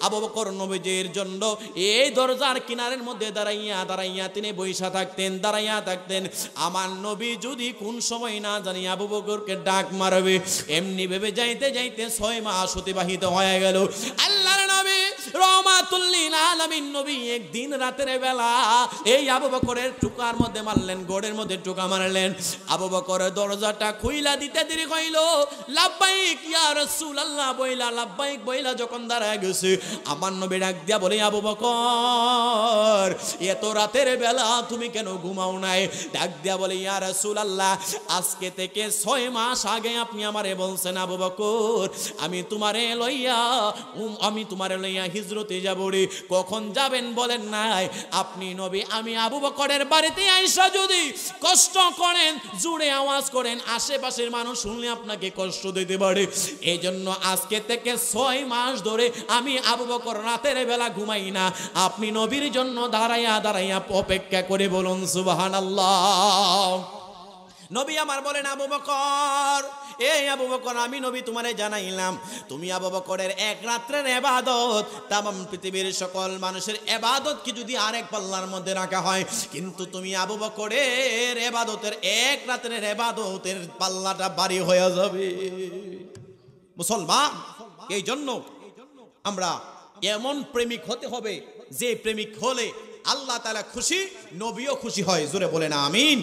আবু বকর নবীজির জন্য এই দরজার কিনারের মধ্যে দাঁড়াইয়া তিনি বইসা থাকতেন, দাঁড়াইয়া থাকতেন। আমার নবী যদি কোন সময় না জানি আবু বকরকে ডাক মারবে, এমনি ভেবে যাইতে যাইতে 6 মাস অতিবাহিত হয়ে গেল। আল্লাহর নবী রহমাতুল লিল আলামিন নবী একদিন রাতের বেলা এই আবু বকরের টুকার মধ্যে মারলেন, গোড়ের মধ্যে টুকা মারলেন। আবু বকর দরজাটা খুইলা দিতে দেরি হইল। লাব্বাইক ইয়া রাসূলুল্লাহ বইলা, লাব্বাইক বইলা যখন দাঁড়ায় গেছে, আমার নবী ডাক দিয়া বলে, আবু বকর এত রাতের বেলা তুমি কেন ঘুমাও নাই? ডাক দিয়া বলে, ইয়া রাসূলুল্লাহ আজকে থেকে 6 মাস আগে আপনি আমারে বলছেন আবু বকর আমি তোমারে লইয়া হিজরতে যাব রে, কখন যাবেন বলেন নাই। আপনি নবী, আমি আবু বকরের বাড়িতে আইসা যদি কষ্ট করেন, জুড়ে আওয়াজ করেন, আশেপাশের মানুষ শুনলে আপনাকে কষ্ট দিতে পারে। এই জন্য আজকে থেকে 6 মাস ধরে আমি আবু বকর রাতের বেলা ঘুমাই না, আপনি নবীর জন্য দাঁড়াইয়া অপেক্ষা করে। বলুন সুবহানাল্লাহ। নবী আমার বলেন, আবু বকর এই আবু বকর আমি নবী তোমারে জানাইলাম, তুমি আবু বকরের এক রাত্রের ইবাদত তামাম পৃথিবীর সকল মানুষের ইবাদত কি যদি আরেক পাল্লার মধ্যে রাখা হয়, কিন্তু তুমি আবু বকরের ইবাদতের এক রাত্রের ইবাদতের পাল্লাটা ভারী হয়ে যাবে। মুসলমান, এই জন্য আমরা এমন প্রেমিক হতে হবে যে প্রেমিক হলে আল্লাহ তাআলা খুশি, নবীও খুশি হয়। জোরে বলেন আমিন।